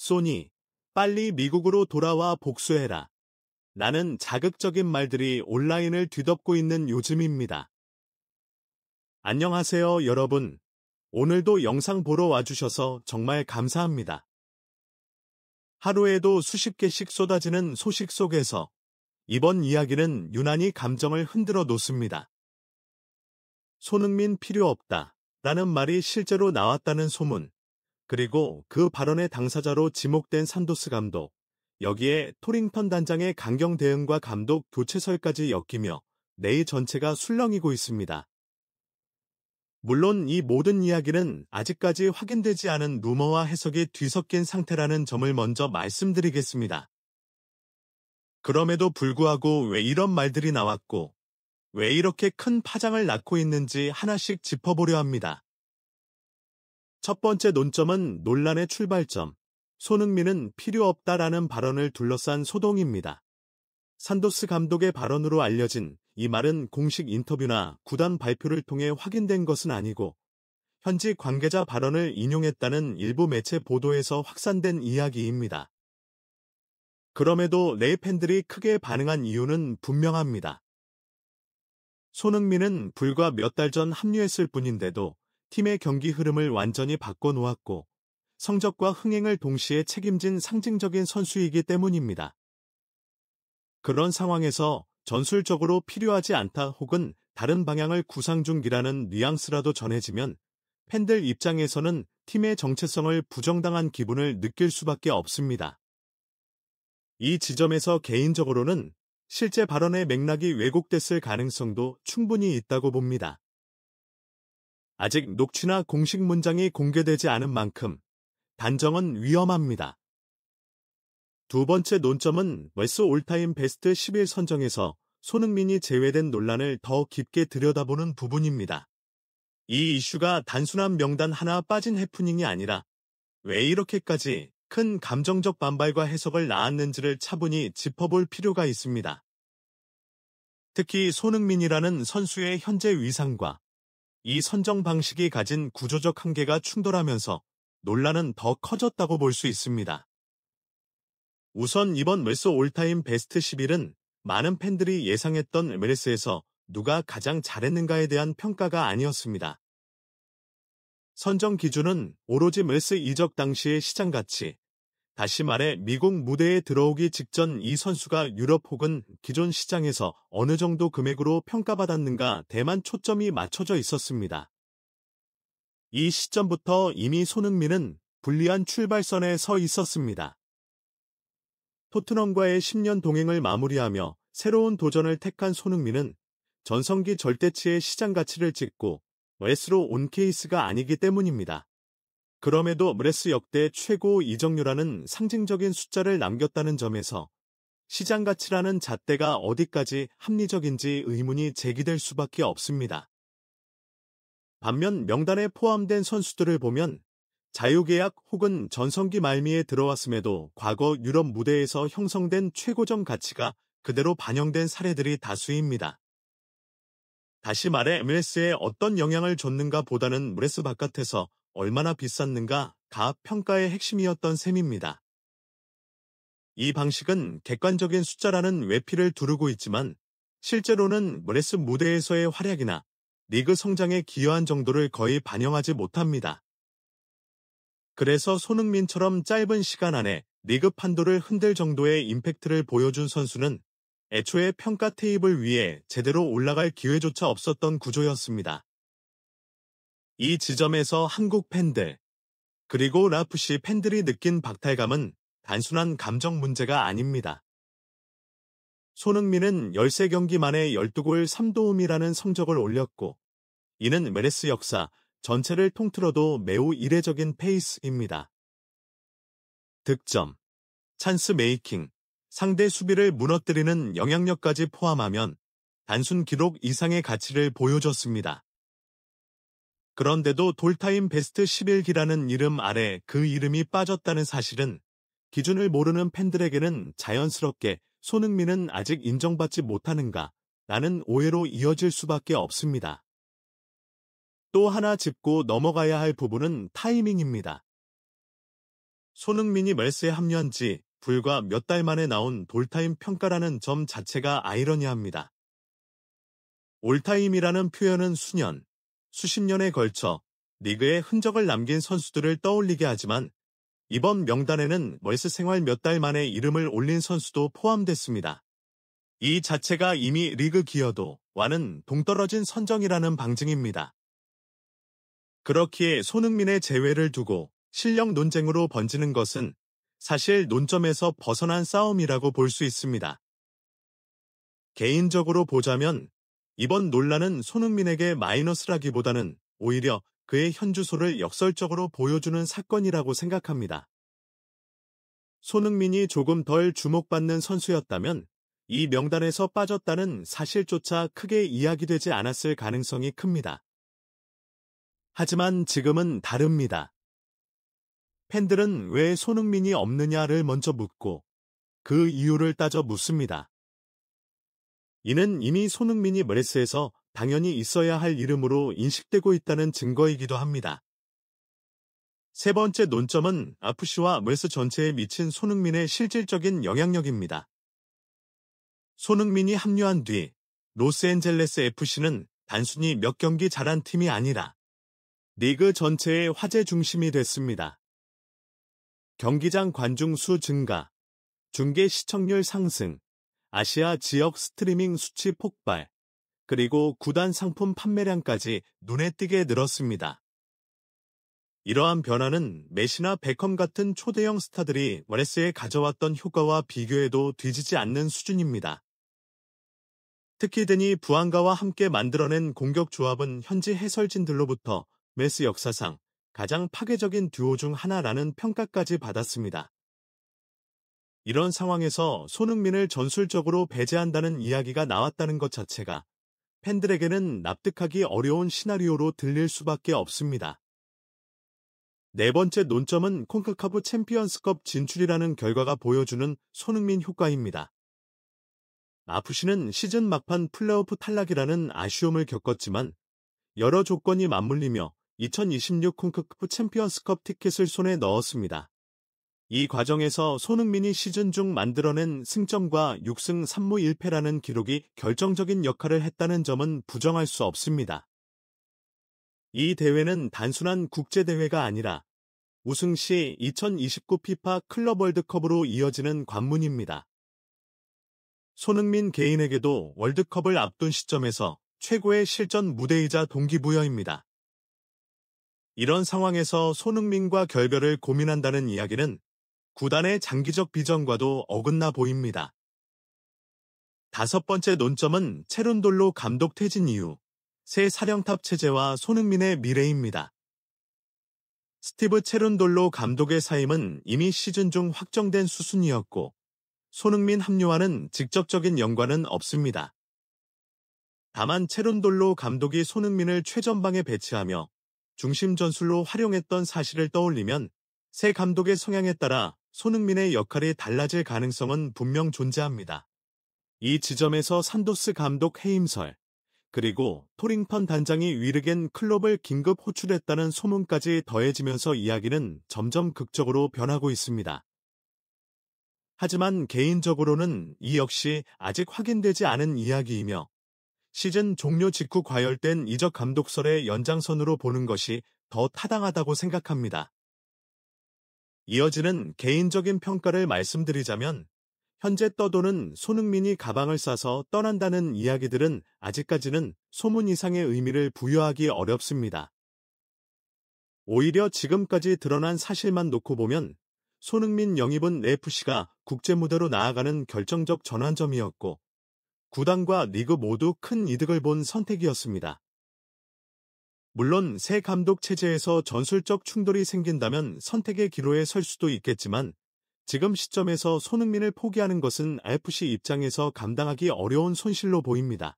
소니, 빨리 미국으로 돌아와 복수해라. 라는 자극적인 말들이 온라인을 뒤덮고 있는 요즘입니다. 안녕하세요, 여러분. 오늘도 영상 보러 와주셔서 정말 감사합니다. 하루에도 수십 개씩 쏟아지는 소식 속에서 이번 이야기는 유난히 감정을 흔들어 놓습니다. 손흥민 필요 없다. 라는 말이 실제로 나왔다는 소문, 그리고 그 발언의 당사자로 지목된 산도스 감독, 여기에 토링턴 단장의 강경 대응과 감독 교체설까지 엮이며 내의 전체가 술렁이고 있습니다. 물론 이 모든 이야기는 아직까지 확인되지 않은 루머와 해석이 뒤섞인 상태라는 점을 먼저 말씀드리겠습니다. 그럼에도 불구하고 왜 이런 말들이 나왔고, 왜 이렇게 큰 파장을 낳고 있는지 하나씩 짚어보려 합니다. 첫 번째 논점은 논란의 출발점, 손흥민은 필요 없다라는 발언을 둘러싼 소동입니다. 산도스 감독의 발언으로 알려진 이 말은 공식 인터뷰나 구단 발표를 통해 확인된 것은 아니고 현지 관계자 발언을 인용했다는 일부 매체 보도에서 확산된 이야기입니다. 그럼에도 레이 팬들이 크게 반응한 이유는 분명합니다. 손흥민은 불과 몇 달 전 합류했을 뿐인데도 팀의 경기 흐름을 완전히 바꿔놓았고 성적과 흥행을 동시에 책임진 상징적인 선수이기 때문입니다. 그런 상황에서 전술적으로 필요하지 않다 혹은 다른 방향을 구상 중이라는 뉘앙스라도 전해지면 팬들 입장에서는 팀의 정체성을 부정당한 기분을 느낄 수밖에 없습니다. 이 지점에서 개인적으로는 실제 발언의 맥락이 왜곡됐을 가능성도 충분히 있다고 봅니다. 아직 녹취나 공식 문장이 공개되지 않은 만큼 단정은 위험합니다. 두 번째 논점은 웨스 올타임 베스트 11 선정에서 손흥민이 제외된 논란을 더 깊게 들여다보는 부분입니다. 이 이슈가 단순한 명단 하나 빠진 해프닝이 아니라 왜 이렇게까지 큰 감정적 반발과 해석을 낳았는지를 차분히 짚어볼 필요가 있습니다. 특히 손흥민이라는 선수의 현재 위상과 이 선정 방식이 가진 구조적 한계가 충돌하면서 논란은 더 커졌다고 볼 수 있습니다. 우선 이번 웨스 올타임 베스트 11은 많은 팬들이 예상했던 MLS에서 누가 가장 잘했는가에 대한 평가가 아니었습니다. 선정 기준은 오로지 MLS 이적 당시의 시장 가치, 다시 말해 미국 무대에 들어오기 직전 이 선수가 유럽 혹은 기존 시장에서 어느 정도 금액으로 평가받았는가 대만 초점이 맞춰져 있었습니다. 이 시점부터 이미 손흥민은 불리한 출발선에 서 있었습니다. 토트넘과의 10년 동행을 마무리하며 새로운 도전을 택한 손흥민은 전성기 절대치의 시장 가치를 찍고 웨스로 온 케이스가 아니기 때문입니다. 그럼에도 MLS 역대 최고 이적료라는 상징적인 숫자를 남겼다는 점에서 시장 가치라는 잣대가 어디까지 합리적인지 의문이 제기될 수밖에 없습니다. 반면 명단에 포함된 선수들을 보면 자유계약 혹은 전성기 말미에 들어왔음에도 과거 유럽 무대에서 형성된 최고점 가치가 그대로 반영된 사례들이 다수입니다. 다시 말해 MLS에 어떤 영향을 줬는가 보다는 MLS 바깥에서 얼마나 비쌌는가가 평가의 핵심이었던 셈입니다. 이 방식은 객관적인 숫자라는 외피를 두르고 있지만 실제로는 MLS 무대에서의 활약이나 리그 성장에 기여한 정도를 거의 반영하지 못합니다. 그래서 손흥민처럼 짧은 시간 안에 리그 판도를 흔들 정도의 임팩트를 보여준 선수는 애초에 평가 테이블 위에 제대로 올라갈 기회조차 없었던 구조였습니다. 이 지점에서 한국 팬들, 그리고 라프시 팬들이 느낀 박탈감은 단순한 감정 문제가 아닙니다. 손흥민은 13경기 만에 12골 3도움이라는 성적을 올렸고 이는 MLS 역사 전체를 통틀어도 매우 이례적인 페이스입니다. 득점, 찬스 메이킹, 상대 수비를 무너뜨리는 영향력까지 포함하면 단순 기록 이상의 가치를 보여줬습니다. 그런데도 돌타임 베스트 11기라는 이름 아래 그 이름이 빠졌다는 사실은 기준을 모르는 팬들에게는 자연스럽게 손흥민은 아직 인정받지 못하는가 라는 오해로 이어질 수밖에 없습니다. 또 하나 짚고 넘어가야 할 부분은 타이밍입니다. 손흥민이 멜스에 합류한 지 불과 몇 달 만에 나온 올타임 평가라는 점 자체가 아이러니합니다. 올타임이라는 표현은 수년, 수십 년에 걸쳐 리그에 흔적을 남긴 선수들을 떠올리게 하지만 이번 명단에는 멜스 생활 몇 달 만에 이름을 올린 선수도 포함됐습니다. 이 자체가 이미 리그 기여도와는 동떨어진 선정이라는 방증입니다. 그렇기에 손흥민의 제외를 두고 실력 논쟁으로 번지는 것은 사실 논점에서 벗어난 싸움이라고 볼 수 있습니다. 개인적으로 보자면 이번 논란은 손흥민에게 마이너스라기보다는 오히려 그의 현주소를 역설적으로 보여주는 사건이라고 생각합니다. 손흥민이 조금 덜 주목받는 선수였다면 이 명단에서 빠졌다는 사실조차 크게 이야기되지 않았을 가능성이 큽니다. 하지만 지금은 다릅니다. 팬들은 왜 손흥민이 없느냐를 먼저 묻고 그 이유를 따져 묻습니다. 이는 이미 손흥민이 멜스에서 당연히 있어야 할 이름으로 인식되고 있다는 증거이기도 합니다. 세 번째 논점은 FC와 멜스 전체에 미친 손흥민의 실질적인 영향력입니다. 손흥민이 합류한 뒤 로스앤젤레스 FC는 단순히 몇 경기 잘한 팀이 아니라 리그 전체의 화제 중심이 됐습니다. 경기장 관중 수 증가, 중계 시청률 상승, 아시아 지역 스트리밍 수치 폭발, 그리고 구단 상품 판매량까지 눈에 띄게 늘었습니다. 이러한 변화는 메시나 베컴 같은 초대형 스타들이 멜스에 가져왔던 효과와 비교해도 뒤지지 않는 수준입니다. 특히 데니 부안가와 함께 만들어낸 공격 조합은 현지 해설진들로부터 멜스 역사상 가장 파괴적인 듀오 중 하나라는 평가까지 받았습니다. 이런 상황에서 손흥민을 전술적으로 배제한다는 이야기가 나왔다는 것 자체가 팬들에게는 납득하기 어려운 시나리오로 들릴 수밖에 없습니다. 네 번째 논점은 콘카카프 챔피언스컵 진출이라는 결과가 보여주는 손흥민 효과입니다. FC는 시즌 막판 플레이오프 탈락이라는 아쉬움을 겪었지만 여러 조건이 맞물리며 2026 콘카카프 챔피언스컵 티켓을 손에 넣었습니다. 이 과정에서 손흥민이 시즌 중 만들어낸 승점과 6승 3무 1패라는 기록이 결정적인 역할을 했다는 점은 부정할 수 없습니다. 이 대회는 단순한 국제대회가 아니라 우승 시 2029 피파 클럽 월드컵으로 이어지는 관문입니다. 손흥민 개인에게도 월드컵을 앞둔 시점에서 최고의 실전 무대이자 동기부여입니다. 이런 상황에서 손흥민과 결별을 고민한다는 이야기는 구단의 장기적 비전과도 어긋나 보입니다. 다섯 번째 논점은 체룬돌로 감독 퇴진 이후 새 사령탑 체제와 손흥민의 미래입니다. 스티브 체룬돌로 감독의 사임은 이미 시즌 중 확정된 수순이었고 손흥민 합류와는 직접적인 연관은 없습니다. 다만 체룬돌로 감독이 손흥민을 최전방에 배치하며 중심 전술로 활용했던 사실을 떠올리면 새 감독의 성향에 따라 손흥민의 역할이 달라질 가능성은 분명 존재합니다. 이 지점에서 산도스 감독 해임설, 그리고 토링턴 단장이 위르겐 클롭을 긴급 호출했다는 소문까지 더해지면서 이야기는 점점 극적으로 변하고 있습니다. 하지만 개인적으로는 이 역시 아직 확인되지 않은 이야기이며 시즌 종료 직후 과열된 이적 감독설의 연장선으로 보는 것이 더 타당하다고 생각합니다. 이어지는 개인적인 평가를 말씀드리자면 현재 떠도는 손흥민이 가방을 싸서 떠난다는 이야기들은 아직까지는 소문 이상의 의미를 부여하기 어렵습니다. 오히려 지금까지 드러난 사실만 놓고 보면 손흥민 영입은 FC가 국제무대로 나아가는 결정적 전환점이었고 구단과 리그 모두 큰 이득을 본 선택이었습니다. 물론 새 감독 체제에서 전술적 충돌이 생긴다면 선택의 기로에 설 수도 있겠지만 지금 시점에서 손흥민을 포기하는 것은 FC 입장에서 감당하기 어려운 손실로 보입니다.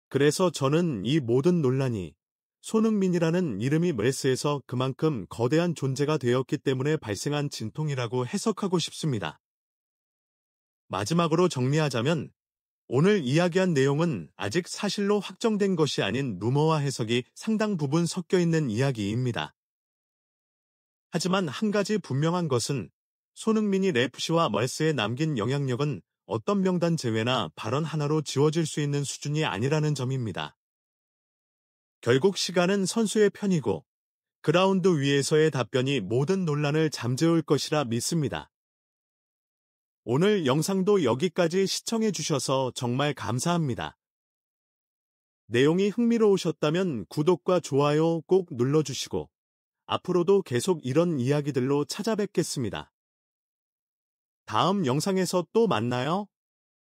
그래서 저는 이 모든 논란이 손흥민이라는 이름이 멜스에서 그만큼 거대한 존재가 되었기 때문에 발생한 진통이라고 해석하고 싶습니다. 마지막으로 정리하자면 오늘 이야기한 내용은 아직 사실로 확정된 것이 아닌 루머와 해석이 상당 부분 섞여 있는 이야기입니다. 하지만 한 가지 분명한 것은 손흥민이 래프시와 멀스에 남긴 영향력은 어떤 명단 제외나 발언 하나로 지워질 수 있는 수준이 아니라는 점입니다. 결국 시간은 선수의 편이고 그라운드 위에서의 답변이 모든 논란을 잠재울 것이라 믿습니다. 오늘 영상도 여기까지 시청해 주셔서 정말 감사합니다. 내용이 흥미로우셨다면 구독과 좋아요 꼭 눌러주시고 앞으로도 계속 이런 이야기들로 찾아뵙겠습니다. 다음 영상에서 또 만나요.